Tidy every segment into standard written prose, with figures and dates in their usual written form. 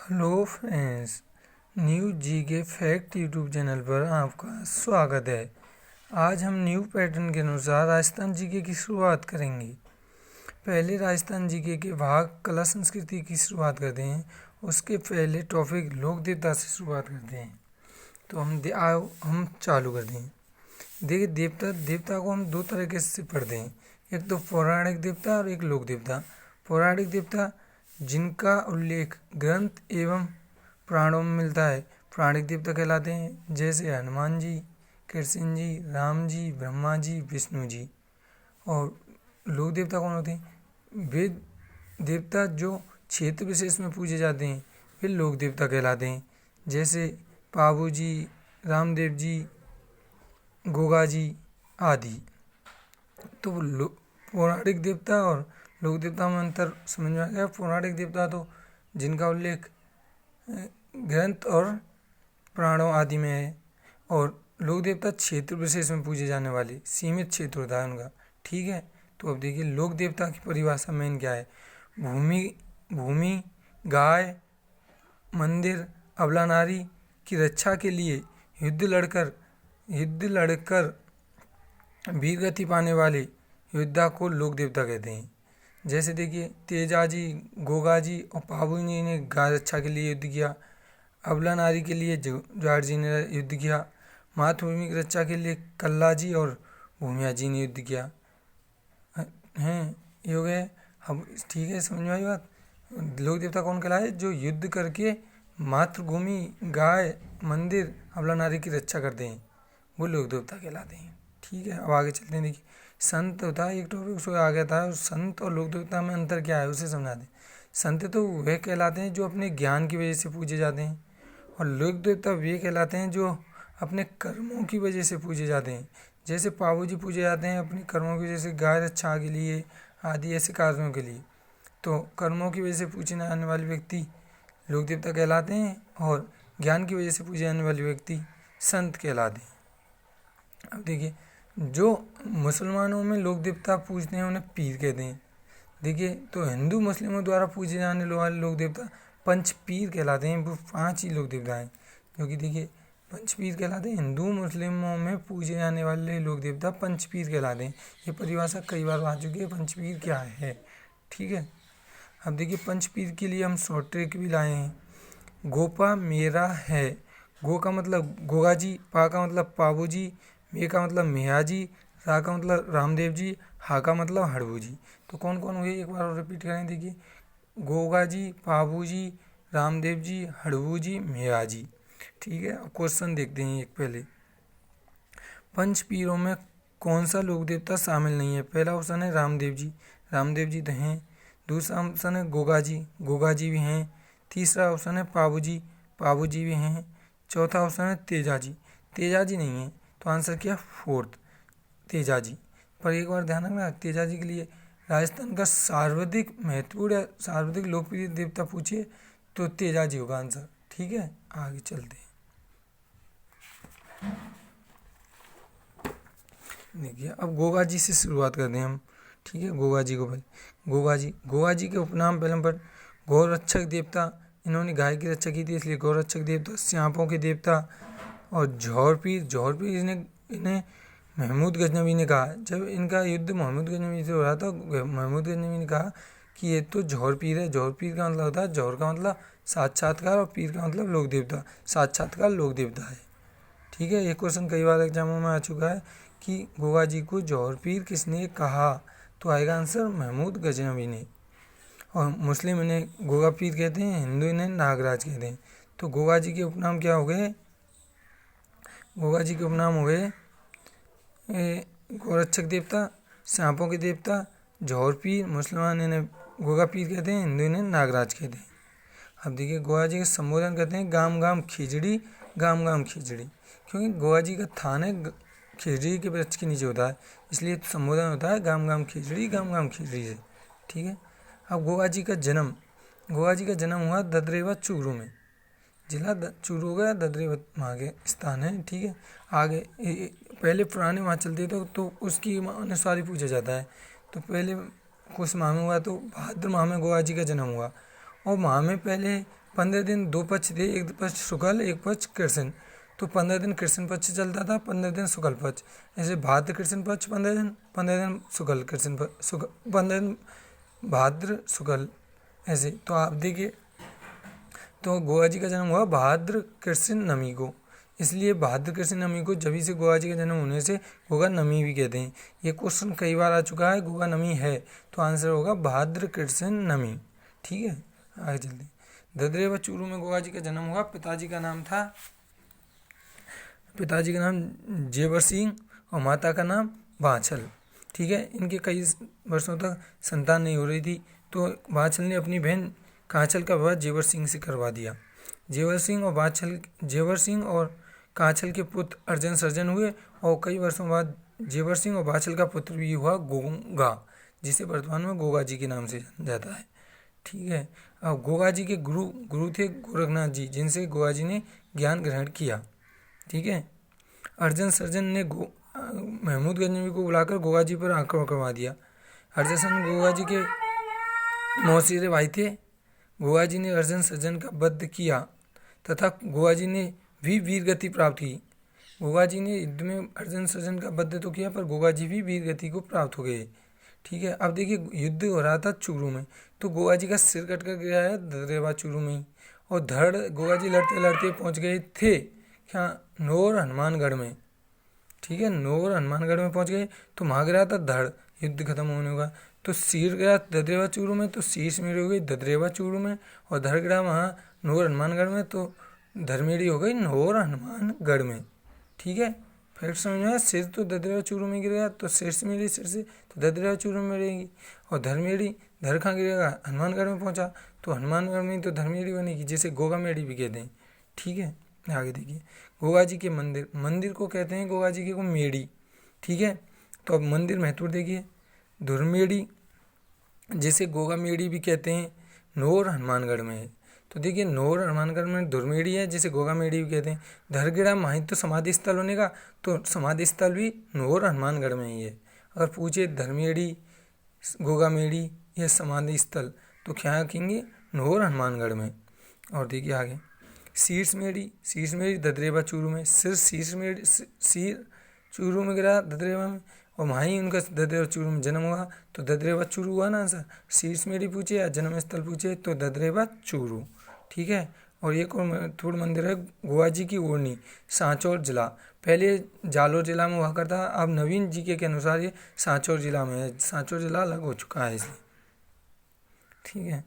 Hello friends, new जी के fact YouTube channel पर आपका स्वागत है। आज हम न्यू पैटर्न के अनुसार राजस्थान जीके की शुरुआत करेंगे। पहले राजस्थान जीके के भाग कला संस्कृति की शुरुआत करते हैं। उसके पहले टॉपिक लोक देवता से शुरुआत करते हैं। तो हम चालू करते हैं। देखिए, देवता को हम दो तरीके से पढ़ते हैं, एक तो पौराणिक देवता और एक लोक देवता। पौराणिक देवता जिनका उल्लेख ग्रंथ एवं पुराणों में मिलता है पौराणिक देवता कहलाते हैं, जैसे हनुमान जी, कृष्ण जी, राम जी, ब्रह्मा जी, विष्णु जी। और लोक देवता कौन होते हैं? वे देवता जो क्षेत्र विशेष में पूजे जाते हैं वे लोक देवता कहलाते हैं, जैसे पाबू जी, रामदेव जी, गोगा जी आदि। तो पौराणिक देवता और लोक देवता में अंतर समझ में आ गया। पौराणिक देवता तो जिनका उल्लेख ग्रंथ और पुराणों आदि में है, और लोक देवता क्षेत्र विशेष में पूजे जाने वाले सीमित क्षेत्र होता है उनका। ठीक है, तो अब देखिए लोक देवता की परिभाषा मेन क्या है। भूमि, गाय, मंदिर, अबला नारी की रक्षा के लिए युद्ध लड़कर वीरगति पाने वाले योद्धा को लोक देवता कहते हैं। जैसे देखिए, तेजा जी, गोगा जी और पाबू जी ने गाय रक्षा के लिए युद्ध किया। अबला नारी के लिए जाट जी ने युद्ध किया। मातृभूमि की रक्षा के लिए कल्ला जी और भूमिया जी ने युद्ध किया। हैं, ये हो गए। अब ठीक है, समझ में आई बात। लोक देवता कौन कहलाए? जो युद्ध करके मातृभूमि, गाय, मंदिर, अबला नारी की रक्षा करते हैं, वो लोक देवता कहलाते हैं। ठीक है, अब आगे चलते हैं। देखिए, संत होता है एक टॉपिक, उसको आ गया था। संत और लोक देवता में अंतर क्या है उसे समझा दें। संत तो वे कहलाते हैं जो अपने ज्ञान की वजह से पूजे जाते हैं, और लोक देवता वे कहलाते हैं जो अपने कर्मों की वजह से पूजे जाते हैं। जैसे पाबू जी पूजे जाते हैं अपने कर्मों की वजह से, गाय रक्षा के लिए आदि ऐसे कार्यों के लिए। तो कर्मों की वजह से पूजे जाने वाले व्यक्ति लोक देवता कहलाते हैं, और ज्ञान की वजह से पूजे जाने वाले व्यक्ति संत कहलाते हैं। अब देखिए, जो मुसलमानों में लोक देवता पूजते हैं उन्हें पीर कहते हैं। देखिए, तो हिंदू मुस्लिमों द्वारा पूजे जाने वाले लोक देवता पंच पीर कहलाते हैं। वो 5 ही लोक देवता हैं जो कि देखिए पंच पीर कहलाते हैं। हिंदू मुस्लिमों में पूजे जाने वाले लोक देवता पंच पीर कहलाते हैं। ये परिभाषा कई बार आ चुकी है, पंच पीर क्या है। ठीक है, अब देखिए पंच पीर के लिए हम शॉर्ट ट्रिक भी लाए हैं। गोपा मेरा है। गो का मतलब गोगा जी, पा का मतलब पाबू जी, मे का मतलब मेहा जी, रा का मतलब रामदेव जी, हा का मतलब हड़बू जी। तो कौन कौन हुए एक बार और रिपीट करें। देखिए, गोगा जी, पाबू जी, रामदेव जी, हड़बू जी, मेहा जी। ठीक है, अब क्वेश्चन देखते हैं एक पहले। पंच पीरों में कौन सा लोक देवता शामिल नहीं है? पहला ऑप्शन है रामदेव जी तो हैं। दूसरा ऑप्शन है गोगा जी भी हैं। तीसरा ऑप्शन है पाबू जी भी हैं। चौथा ऑप्शन है तेजा जी नहीं है। तो आंसर क्या? फोर्थ, तेजा जी। पर एक बार ध्यान रखना, तेजा जी के लिए राजस्थान का सर्वाधिक महत्वपूर्ण या सर्वाधिक लोकप्रिय देवता पूछिए तो तेजा जी होगा आंसर। ठीक है, आगे चलते हैं। देखिए, अब गोगा जी से शुरुआत करते हैं हम। ठीक है, गोगा जी को पहले गोगा जी के उपनाम पहले पर गौरक्षक देवता, इन्होंने गाय की रक्षा की थी इसलिए गौरक्षक देवता। स्यांपों के देवता और जौहरपीर इन्हें महमूद गजनवी ने कहा। जब इनका युद्ध महमूद गजनवी से हो रहा था, महमूद गजनवी ने कहा कि ये तो जौहरपीर है। जौहरपीर का मतलब होता है, जौहर का मतलब साक्षात्कार और पीर का मतलब लोक देवता। साक्षात्कार लोक देवता है। ठीक है, ये क्वेश्चन कई बार एग्जामों में आ चुका है कि गोगा जी को जौहरपीर किसने कहा, तो आएगा आंसर महमूद गजनवी ने। और मुस्लिम इन्हें गोगा पीर कहते हैं, हिंदू इन्हें नागराज कहते हैं। तो गोगा जी के उपनाम क्या हो गए? गोगा जी के उपनाम हो गए गौरक्षक देवता, सांपों के देवता, जौहर पीर। मुसलमान इन्हें गोगा पीर कहते हैं, हिंदू इन्हें नागराज कहते हैं। अब देखिए, गोगा जी का संबोधन करते हैं गाम गाम खिचड़ी, क्योंकि गोगा जी का थान है खिचड़ी के वृक्ष के नीचे होता है, इसलिए संबोधन होता है गाम गाम खिचड़ी से। ठीक है, अब गोगा जी का जन्म हुआ ददरेवा चूरू में। जिला चूरू हो गया, ददरेवा वहाँ के स्थान है। ठीक है, आगे पहले पुराने वहाँ चलते थे तो उसकी अनुसार ही पूछा जाता है। तो पहले कुछ माह में हुआ, तो भाद्र माह में गोगा जी का जन्म हुआ, और माह में पहले 15 दिन 2 पक्ष थे, एक पक्ष शुक्ल एक पक्ष कृष्ण। तो 15 दिन कृष्ण पक्ष चलता था, 15 दिन शुक्ल पक्ष। ऐसे भाद्र कृष्ण पक्ष 15 दिन, 15 दिन शुक्ल कृष्ण पक्ष, 15 दिन भाद्र शुक्ल, ऐसे। तो आप देखिए, तो गोवा जी का जन्म हुआ भाद्र कृष्ण नमी को, इसलिए भाद्र कृष्ण नमी को जभी से गोवा जी का जन्म होने से गोगा नमी भी कहते हैं। ये क्वेश्चन कई बार आ चुका है, गोगा नमी है, तो आंसर होगा भाद्र कृष्ण नमी। ठीक है, आगे चलते हैं। ददरेवा चूरू में गोगा जी का जन्म हुआ। पिताजी का नाम जेवर सिंह और माता का नाम बाछल। ठीक है, इनके कई वर्षों तक संतान नहीं हो रही थी, तो बाछल ने अपनी बहन कांचल का विवाह जेवर सिंह से करवा दिया। जेवर सिंह और कांचल के पुत्र अर्जन सर्जन हुए, और कई वर्षों बाद जेवर सिंह और बाछल का पुत्र भी हुआ गोगा, जिसे वर्तमान में गोगा जी के नाम से जाना जाता है। ठीक है, अब गोगा जी के गुरु थे गोरखनाथ जी, जिनसे गोगा जी ने ज्ञान ग्रहण किया। ठीक है, अर्जन सर्जन ने महमूद गजनवी को बुलाकर गोगा जी पर आक्रमण करवा दिया। अर्जन सर्जन गोगा जी के मौसीरे भाई थे। गोगा जी ने अर्जन सर्जन का वध किया तथा गोगा जी ने भी वीर गति प्राप्त की। गोगा जी ने युद्ध में अर्जन सर्जन का वध तो किया, पर गोगा जी भी वीर गति को प्राप्त हो गए। ठीक है, अब देखिए, युद्ध हो रहा था चूरू में, तो गोगा जी का सिर कट कर गया है ददरेवा चूरू में ही, और धड़ गोगा जी लड़ते लड़ते पहुंच गए थे क्या, नौर हनुमानगढ़ में। ठीक है, नौर हनुमानगढ़ में पहुंच गए, तो वहाँ गिरा था धड़, युद्ध खत्म होने होगा। तो सिर गया ददरेवा चूरू में, तो शीश मेरी हो गई ददरेवा चूरू में, और धड़ गिरा वहाँ नौर हनुमानगढ़ में, तो धर्मेड़ी हो गई नौर हनुमानगढ़ में। ठीक है, फैक्ट समझ में आया। सिर तो ददरेवा चूरू में गिर गया, तो सिर से मेरी सिर से तो ददरेवा चूरू में रहेगी, और धर्मेड़ी धड़ कहाँ गिरेगा, हनुमानगढ़ में पहुंचा, तो हनुमानगढ़ में तो धर्मेड़ी बनेगी, जिसे गोगा मेड़ी भी कहते हैं। ठीक है, आगे देखिए, गोगा जी के मंदिर को कहते हैं गोगा जी के को मेड़ी। ठीक है, तो अब मंदिर महत्व देखिए, धुरमेड़ी जिसे गोगा मेड़ी भी कहते हैं, नौर हनुमानगढ़ में है। तो देखिए, नौर हनुमानगढ़ में धुरमेड़ी है, जिसे गोगा मेड़ी भी कहते हैं। धरगेड़ा माही तो समाधि स्थल होने का, तो समाधि स्थल भी नौर हनुमानगढ़ में ही है। अगर पूछे धर्मेड़ी गोगा मेड़ी या समाधि स्थल, तो क्या कहेंगे, नौर हनुमानगढ़ में। और देखिए आगे, शीर्ष मेड़ी ददरेवा चूरू में, सिर चूरू में गिरा ददरेवा में, और वहाँ ही उनका ददरेवा चूरू में जन्म हुआ, तो ददरेवा चूरू हुआ ना आंसर। शीर्ष मेड़ी पूछे या जन्म स्थल पूछे तो ददरेवा चूरू। ठीक है, और एक और महत्वपूर्ण मंदिर है गोवा जी की ओरनी, सांचौर जिला। पहले जालोर जिला में हुआ करता, अब नवीन जीके के अनुसार ये सांचौर जिला में है, सांचौर जिला अलग हो चुका है इसलिए। ठीक है,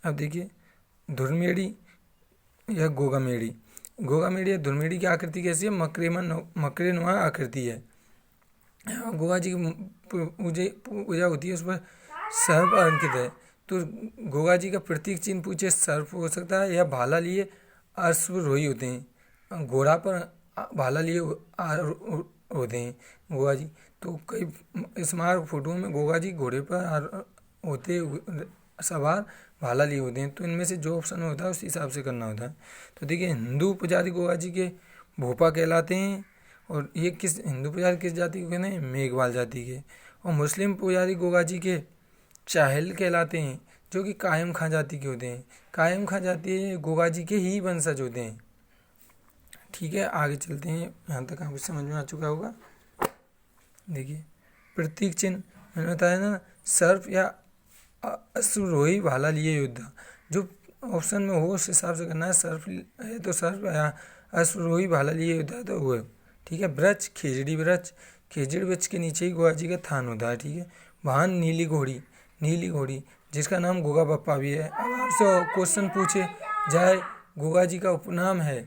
अब देखिए, धुरमेड़ी या गोगा मेड़ी या धुरमेड़ी की आकृति कैसी है, मकरेनुमा आकृति है। गोगा जी की पूजा होती है, उस पर सर्प अंकित है। तो गोगा जी का प्रतीक चिन्ह पूछे, सर्प हो सकता है, या भाला लिए अश्वरोही होते हैं, घोड़ा पर भाला लिए होते हैं गोगा जी। तो कई स्मारक फोटो में गोगा जी घोड़े पर होते सवार भाला लिए होते हैं। तो इनमें से जो ऑप्शन होता है उस हिसाब से करना होता है। तो देखिए, हिंदू पुजारी गोगा जी के भोपा कहलाते हैं, और ये हिंदू पुजारी किस जाति के कहते हैं, मेघवाल जाति के। और मुस्लिम पुजारी गोगा जी के चाहल कहलाते हैं, जो कि कायम खां जाति के होते हैं। कायम खां जाति गोगा जी के ही वंशज होते हैं। ठीक है, आगे चलते हैं, यहाँ तक आपको समझ में आ चुका होगा। देखिए, प्रतीक चिन्ह मैंने बताया ना, सर्प या अश्वरोही भाला लिए योद्धा, जो ऑप्शन में हो उस हिसाब से करना है। सर्प है तो सर्प, या अश्वरोही भाला लिए योद्धा तो वो। ठीक है, वृक्ष खेजड़ी वृक्ष के नीचे ही गोगा जी का थान होता है। ठीक है, वाहन नीली घोड़ी जिसका नाम गोगा बप्पा भी है। अब आपसे क्वेश्चन पूछे जाए, गोगा जी का उपनाम है,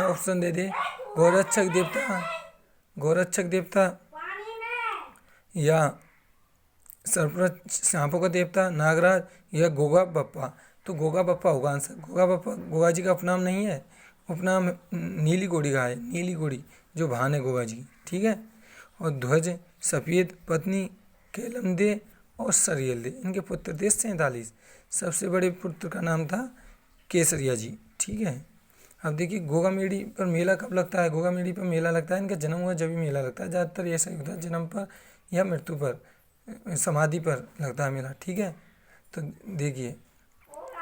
ऑप्शन दे दे, गोरक्षक देवता या सरप्रत सांपों का देवता नागराज, या गोगा बप्पा। तो गोगा बप्पा होगा आंसर। गोगा बप्पा गोगा जी का उपनाम नहीं है, उपनाम नीली घोड़ी का है, नीली घोड़ी जो भान है गोगा जी। ठीक है, और ध्वज सफ़ेद, पत्नी केलमदे और सरियल दे, इनके पुत्र थे 47। सबसे बड़े पुत्र का नाम था केसरिया जी। ठीक है, अब देखिए, गोगा मेड़ी पर मेला कब लगता है। गोगा मेड़ी पर मेला लगता है, इनका जन्म हुआ जब भी मेला लगता है। ज़्यादातर ऐसा ही होता है, जन्म पर या मृत्यु पर, समाधि पर लगता है मेला। ठीक है, तो देखिए,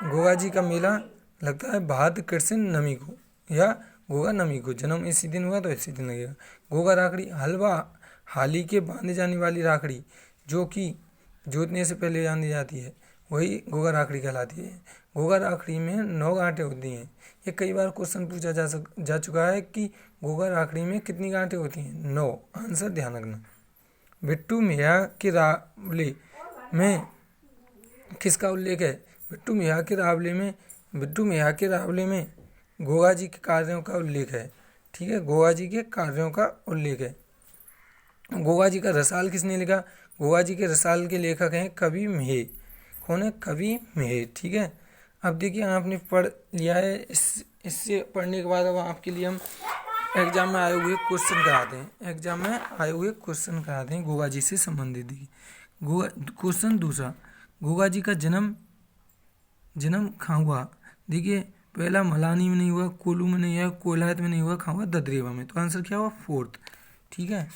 गोगा जी का मेला लगता है भाद्र कृष्ण नमी को या गोगा नमी को। जन्म इसी दिन हुआ तो इसी दिन लगेगा। गोगा राखड़ी हलवा हाली के बांधे जाने वाली राखड़ी जो कि जोतने से पहले बांधी जाती है वही गोगा राखड़ी कहलाती है। गोगा राखड़ी में 9 गांठें होती हैं। ये कई बार क्वेश्चन पूछा जा चुका है कि गोगा राखड़ी में कितनी गांठें होती हैं। 9। आंसर ध्यान रखना। बिट्टू मियाँ के रावले में किसका उल्लेख है? बिट्टू मियाँ के रावले में गोगा जी के कार्यों का उल्लेख है। ठीक है, गोगा जी के कार्यों का उल्लेख है। गोगा जी का रसाल किसने लिखा? गोगा जी के रसाल के लेखक हैं कवि मेहे। कौन है? कवि मेहे। ठीक है, अब देखिए आपने पढ़ लिया है। इससे पढ़ने के बाद अब आपके लिए हम एग्जाम में आए हुए क्वेश्चन कराते हैं गोगा जी से संबंधित। देखिए क्वेश्चन दूसरा, गोगा जी का जन्म कहाँ हुआ? देखिए पहला मलानी में नहीं हुआ, कोल्लू में नहीं हुआ, कोलायत में नहीं हुआ, कहाँ हुआ? ददरेवा में। तो आंसर क्या हुआ? 4th। ठीक है,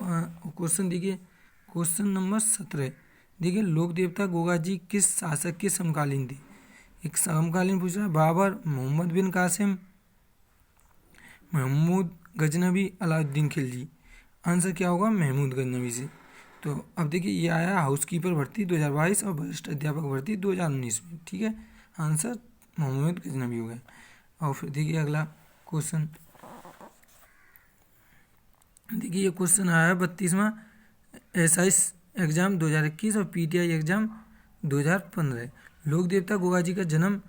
क्वेश्चन देखिए क्वेश्चन नंबर 17। देखिए लोक देवता गोगा जी किस शासक के समकालीन थे? एक समकालीन पूछ रहा है। बाबर, मोहम्मद बिन कासिम, महमूद गजनबी, अलाउद्दीन खिलजी। आंसर क्या होगा? महमूद गजनबी से। तो अब देखिए ये आया हाउसकीपर भर्ती 2022 और वरिष्ठ अध्यापक भर्ती 2019 में। ठीक है, आंसर मोहम्मद गजनबी हो गया। और फिर देखिए अगला क्वेश्चन, देखिए ये क्वेश्चन आया है 32वां SIS एग्जाम 2021 और PTI एग्जाम 2015। लोक देवता गोगा जी का जन्म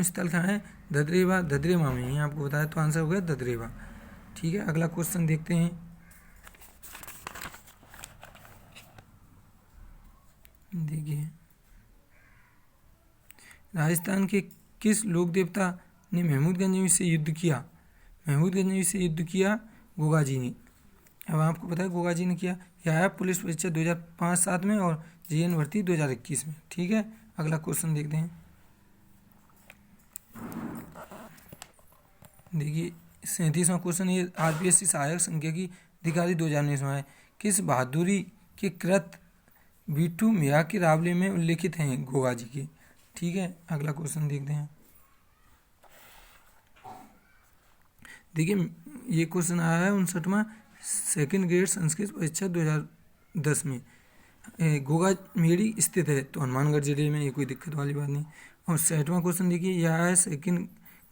स्थल कहाँ है? ददरेवा में ही आपको बताया। तो आंसर हो गया ददरेवा। ठीक है, अगला क्वेश्चन देखते हैं। देखिए राजस्थान के किस लोक देवता ने महमूद गजनवी से युद्ध किया? महमूद गजनवी से युद्ध किया गोगा जी ने। अब आपको पता है गोगा जी ने किया। यह आया पुलिस परीक्षा 2005-7 में और JN भर्ती 2021 में। ठीक है, अगला क्वेश्चन देखते हैं। देखिए 37वां क्वेश्चन, ये RPSC सहायक सांख्यिकी अधिकारी 2019 में है। किस बहादुरी के कृत बिट्टू मियाँ के रावले में उल्लेखित हैं गोगा जी के? ठीक है, अगला क्वेश्चन देखते हैं। देखिए ये क्वेश्चन आया है 59वां 2nd ग्रेड संस्कृत परीक्षा 2010 में। गोगा मेड़ी स्थित है तो हनुमानगढ़ जिले में, ये कोई दिक्कत वाली बात नहीं। और 60वां क्वेश्चन देखिए यह आया है 2nd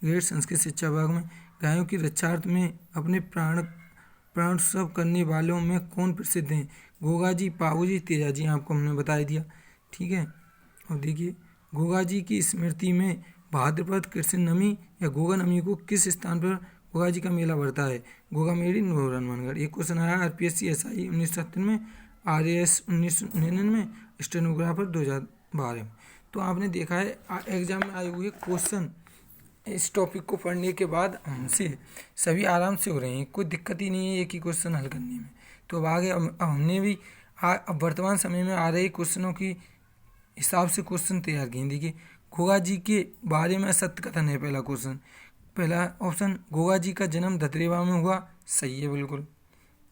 ग्रेड संस्कृत शिक्षा विभाग में। गायों की रक्षार्थ में अपने प्राणोत्सव करने वालों में कौन प्रसिद्ध हैं? गोगा जी, पाबू जी, तेजा जी। आपको हमने बता दिया। ठीक है, और देखिए गोगा जी की स्मृति में भाद्रपद कृष्ण नमी या गोगा नमी को किस स्थान पर गोगा जी का मेला बढ़ता है? गोगा मेड़ी, नूर हनुमानगढ़। एक क्वेश्चन आया RPSC SI 1997 में, RAS 1999, स्टेनोग्राफर 2012। तो आपने देखा है एग्जाम में आए हुए क्वेश्चन इस टॉपिक को पढ़ने के बाद हमसे सभी आराम से हो रहे हैं। कोई दिक्कत ही नहीं है एक ही क्वेश्चन हल करने में। तो अब आगे हमने भी वर्तमान समय में आ रहे क्वेश्चनों की हिसाब से क्वेश्चन तैयार किए। देखिए गोगा जी के बारे में सत्य कथन है। पहला क्वेश्चन, पहला ऑप्शन, गोगा जी का जन्म ददरेवा में हुआ। सही है, बिल्कुल।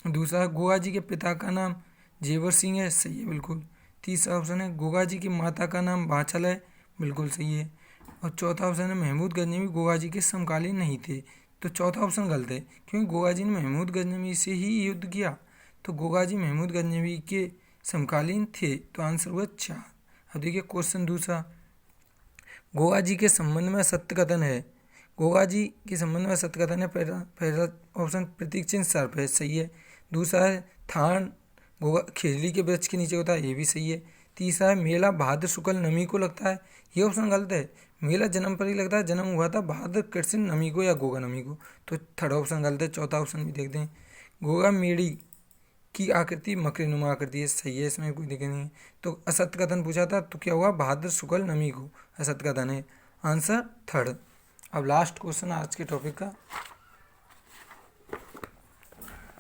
दूसरा, गोगा जी के पिता का नाम जेवर सिंह है। सही है, बिल्कुल। तीसरा ऑप्शन है, गोगा जी की माता का नाम बांचल है। बिल्कुल सही है। और चौथा ऑप्शन है, महमूद गजनवी गोगा जी के समकालीन नहीं थे। तो चौथा ऑप्शन गलत है, क्योंकि गोगा जी ने महमूद गजनवी से ही युद्ध किया। तो गोगा जी महमूद गजनवी के समकालीन थे। तो आंसर हुआ 4। अब देखिए क्वेश्चन दूसरा, गोगा जी के संबंध में सत्य कथन है। गोगा जी के संबंध में सत्य कथन है। पहला ऑप्शन प्रतीक चिन्ह सर्प है। सही है। दूसरा है थान गोगा खेजड़ी के वृक्ष के नीचे होता है। ये भी सही है। तीसरा है मेला भाद्र शुक्ल नमी को लगता है। ये ऑप्शन गलत है। मेला जन्म पर ही लगता है। जन्म हुआ था भाद्र कृष्ण नमी को या गोगा नमी को। तो थर्ड ऑप्शन गलत है। चौथा ऑप्शन भी देखते हैं। गोगा मेड़ी की आकृति मकरीनुमा आकृति है। सही है, इसमें कोई दिक्कत नहीं है। तो असत्य कथन पूछा था तो क्या हुआ? भाद्र शुक्ल नमी को असत्य कथन है। Answer third. अब लास्ट क्वेश्चन आज के टॉपिक का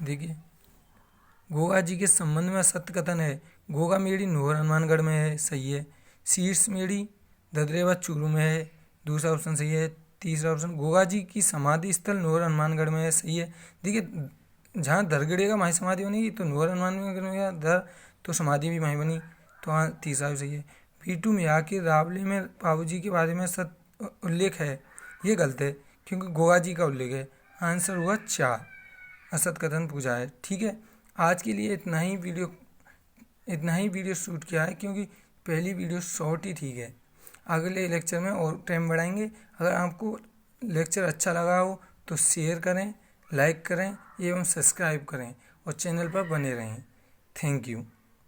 देखिए, गोगा जी के संबंध में सत्य कथन है। गोगा मेड़ी नूर हनुमानगढ़ में है। सही है। शीर्ष मेड़ी ददरेवा चूरू में है। दूसरा ऑप्शन सही है। तीसरा ऑप्शन, गोगा जी की समाधि स्थल नूर हनुमानगढ़ में है। सही है। देखिए जहाँ धर गिरेगा वहीं समाधि बनेगी। तो नूर हनुमानगढ़ में धर तो समाधि भी वहीं बनी। तो हाँ, तीसरा भी सही है। P2 में आखिर रावले में बाबूजी के बारे में उल्लेख है, ये गलत है क्योंकि गोगा जी का उल्लेख है। आंसर हुआ 4, असत कथन पूछा है। ठीक है, आज के लिए इतना ही वीडियो शूट किया है क्योंकि पहली वीडियो शॉर्ट ही ठीक है। अगले लेक्चर में और टाइम बढ़ाएंगे। अगर आपको लेक्चर अच्छा लगा हो तो शेयर करें, लाइक करें एवं सब्सक्राइब करें और चैनल पर बने रहें। Thank you.